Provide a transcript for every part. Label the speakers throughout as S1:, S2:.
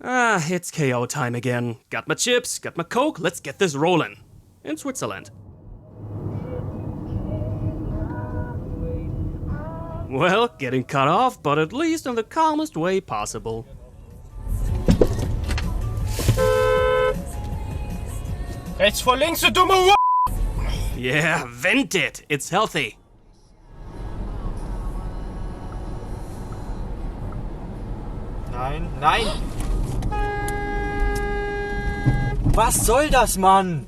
S1: Ah, it's KO time again. Got my chips, got my Coke, let's get this rolling. In Switzerland. Well, getting cut off, but at least in the calmest way possible.
S2: Rechts vor links, du dumme Hu...
S1: Yeah, vent it. It's healthy.
S2: Nein, nein! Was soll das, Mann?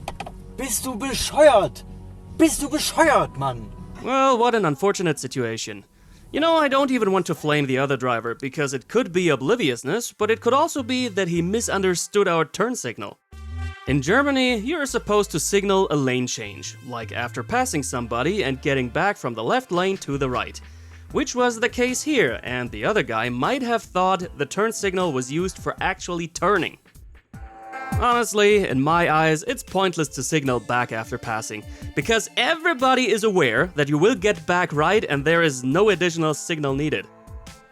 S2: Bist du bescheuert? Bist du bescheuert, Mann?
S1: Well, what an unfortunate situation. You know, I don't even want to flame the other driver, because it could be obliviousness, but it could also be that he misunderstood our turn signal. In Germany, you're supposed to signal a lane change, like after passing somebody and getting back from the left lane to the right. Which was the case here, and the other guy might have thought the turn signal was used for actually turning. Honestly, in my eyes, it's pointless to signal back after passing, because everybody is aware that you will get back right and there is no additional signal needed.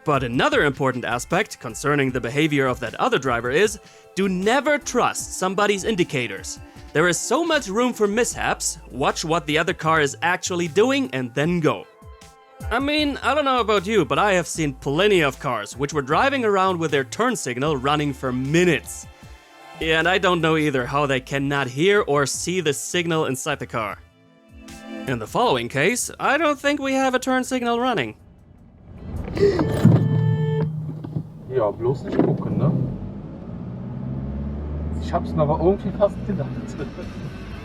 S1: But another important aspect concerning the behavior of that other driver is, do never trust somebody's indicators. There is so much room for mishaps, watch what the other car is actually doing and then go. I mean, I don't know about you, but I have seen plenty of cars which were driving around with their turn signal running for minutes. And I don't know either how they cannot hear or see the signal inside the car. In the following case, I don't think we have a turn signal running.
S3: Ja, bloß nicht gucken, ne? Ich hab's mir aber irgendwie fast gedacht.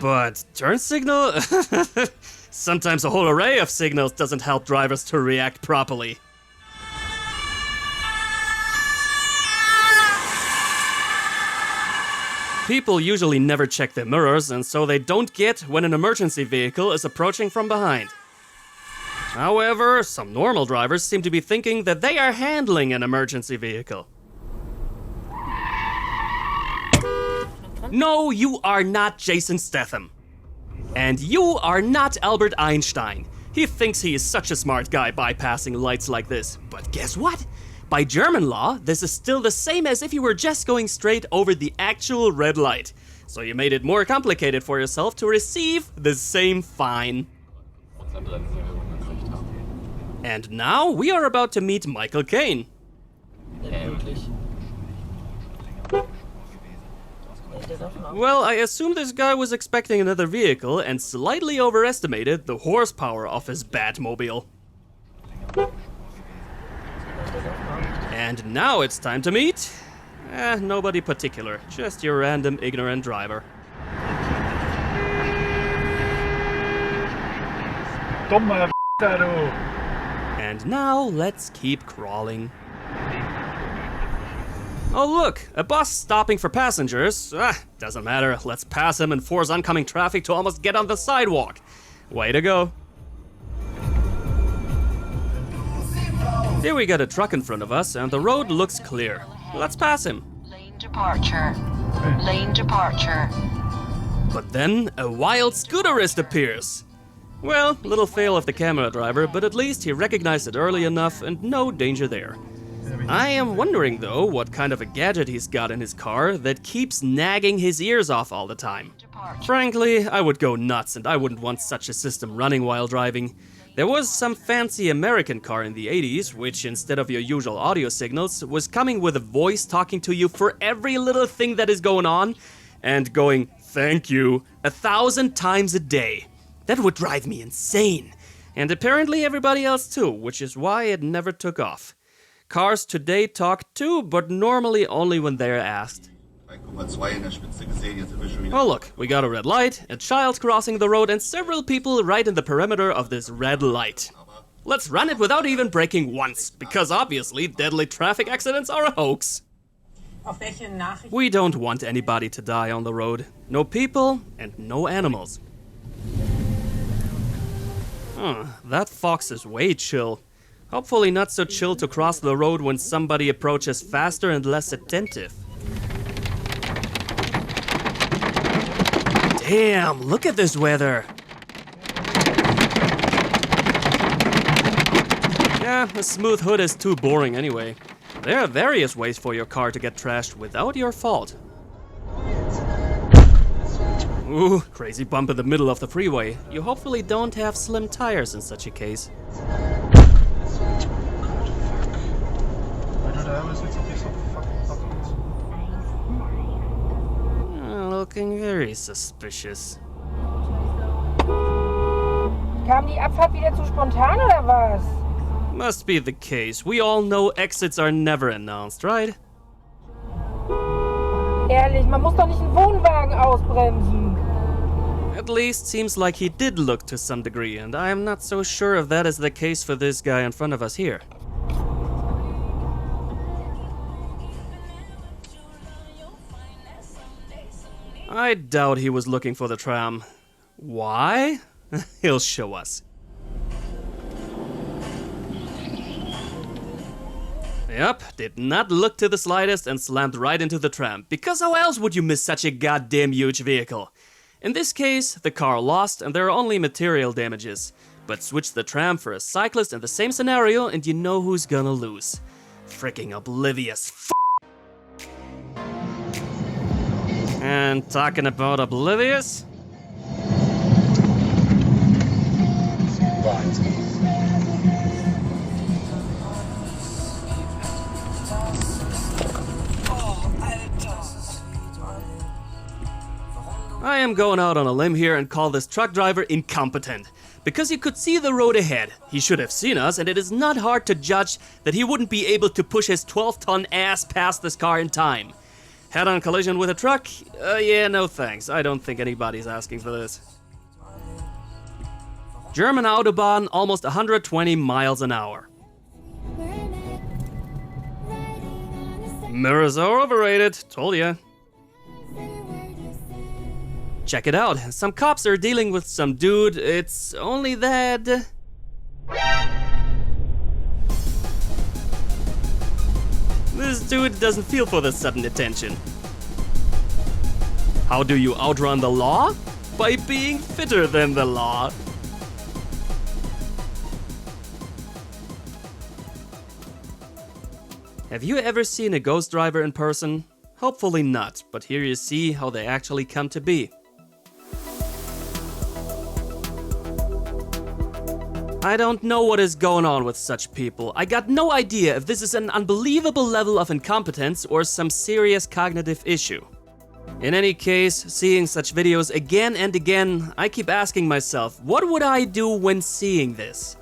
S1: But turn signal? Sometimes a whole array of signals doesn't help drivers to react properly. People usually never check their mirrors, and so they don't get when an emergency vehicle is approaching from behind. However, some normal drivers seem to be thinking that they are handling an emergency vehicle. No, you are not Jason Statham. And you are not Albert Einstein. He thinks he is such a smart guy bypassing lights like this. But guess what? By German law, this is still the same as if you were just going straight over the actual red light. So you made it more complicated for yourself to receive the same fine. And now we are about to meet Michael Caine. Well, I assume this guy was expecting another vehicle and slightly overestimated the horsepower of his Batmobile. And now it's time to meet... nobody particular, just your random ignorant driver.
S3: Dummer du!
S1: And now let's keep crawling. Oh look, a bus stopping for passengers. Doesn't matter, let's pass him and force oncoming traffic to almost get on the sidewalk. Way to go. Here we got a truck in front of us and the road looks clear. Let's pass him.
S4: Lane departure. Lane departure.
S1: But then a wild scooterist appears. Well, little fail of the camera driver, but at least he recognized it early enough and no danger there. I am wondering though what kind of a gadget he's got in his car that keeps nagging his ears off all the time. Frankly, I would go nuts and I wouldn't want such a system running while driving. There was some fancy American car in the 80s, which instead of your usual audio signals, was coming with a voice talking to you for every little thing that is going on, and going, "Thank you," 1,000 times a day. That would drive me insane. And apparently everybody else too, which is why it never took off. Cars today talk too, but normally only when they're asked. Oh look, we got a red light, a child crossing the road and several people right in the perimeter of this red light. Let's run it without even braking once, because obviously deadly traffic accidents are a hoax. We don't want anybody to die on the road. No people and no animals. That fox is way chill. Hopefully not so chill to cross the road when somebody approaches faster and less attentive. Damn, look at this weather. Yeah, a smooth hood is too boring anyway. There are various ways for your car to get trashed without your fault. Ooh, crazy bump in the middle of the freeway. You hopefully don't have slim tires in such a case. Looking very suspicious.
S5: Kam die Abfahrt wieder zu spontan oder was?
S1: Must be the case. We all know exits are never announced, right?
S5: Ehrlich, man muss doch nicht einen Wohnwagen ausbremsen.
S1: At least seems like he did look to some degree, and I am not so sure if that is the case for this guy in front of us here. I doubt he was looking for the tram. Why? He'll show us. Yep, did not look to the slightest and slammed right into the tram. Because how else would you miss such a goddamn huge vehicle? In this case, the car lost and there are only material damages. But switch the tram for a cyclist in the same scenario and you know who's gonna lose. Freaking oblivious And talking about oblivious? I am going out on a limb here and call this truck driver incompetent. Because he could see the road ahead. He should have seen us, and it is not hard to judge that he wouldn't be able to push his 12-ton ass past this car in time. Head-on collision with a truck? Yeah, no thanks. I don't think anybody's asking for this. German Autobahn, almost 120 miles an hour. Mirrors are overrated, told ya. Check it out, some cops are dealing with some dude, it's only that... This dude doesn't feel for the sudden attention. How do you outrun the law? By being fitter than the law. Have you ever seen a ghost driver in person? Hopefully not, but here you see how they actually come to be. I don't know what is going on with such people. I got no idea if this is an unbelievable level of incompetence or some serious cognitive issue. In any case, seeing such videos again and again, I keep asking myself, what would I do when seeing this?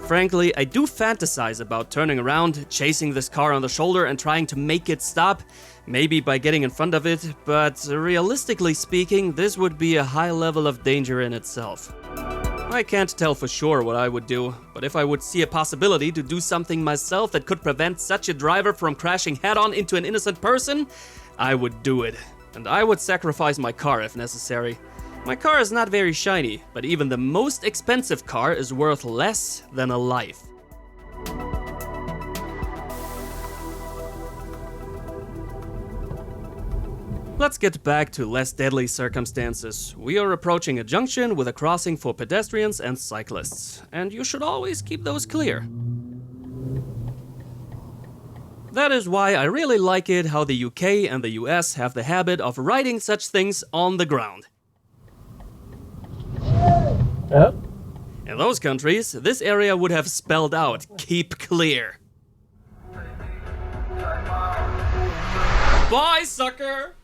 S1: Frankly, I do fantasize about turning around, chasing this car on the shoulder and trying to make it stop, maybe by getting in front of it, but realistically speaking, this would be a high level of danger in itself. I can't tell for sure what I would do, but if I would see a possibility to do something myself that could prevent such a driver from crashing head-on into an innocent person, I would do it. And I would sacrifice my car if necessary. My car is not very shiny, but even the most expensive car is worth less than a life. Let's get back to less deadly circumstances. We are approaching a junction with a crossing for pedestrians and cyclists, and you should always keep those clear. That is why I really like it how the UK and the US have the habit of writing such things on the ground. In those countries, this area would have spelled out, "Keep clear." Bye, sucker!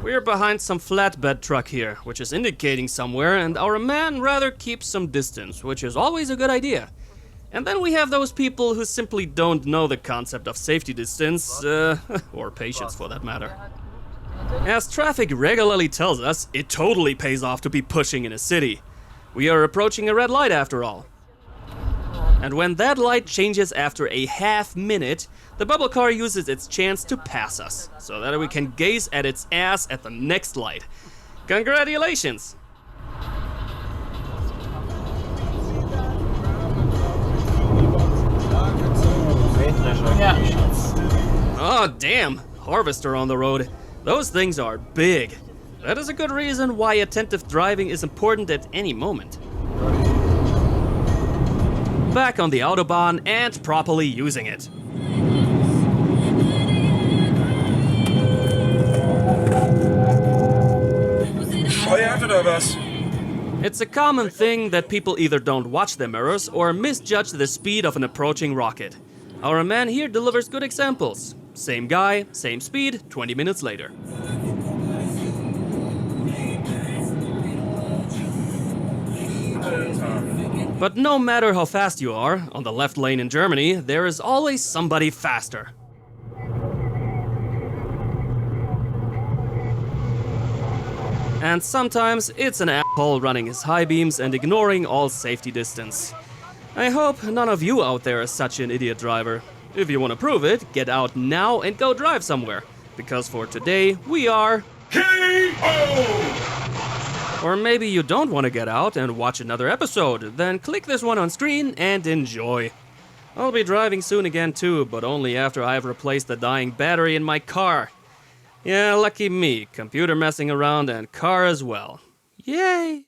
S1: We're behind some flatbed truck here, which is indicating somewhere, and our man rather keeps some distance, which is always a good idea. And then we have those people who simply don't know the concept of safety distance, or patience for that matter. As traffic regularly tells us, it totally pays off to be pushing in a city. We are approaching a red light after all. And when that light changes after a half minute, the bubble car uses its chance to pass us, so that we can gaze at its ass at the next light. Congratulations! Oh damn, harvester on the road. Those things are big. That is a good reason why attentive driving is important at any moment. back on the Autobahn and properly using it.
S6: Bescheuert oder was?
S1: It's a common thing that people either don't watch their mirrors or misjudge the speed of an approaching rocket. Our man here delivers good examples. Same guy, same speed, 20 minutes later. But no matter how fast you are, on the left lane in Germany, there is always somebody faster. And sometimes it's an asshole running his high beams and ignoring all safety distance. I hope none of you out there is such an idiot driver. If you want to prove it, get out now and go drive somewhere. Because for today, we are... KO! Or maybe you don't want to get out and watch another episode, then click this one on screen and enjoy. I'll be driving soon again too, but only after I've replaced the dying battery in my car. Yeah, lucky me, computer messing around and car as well. Yay!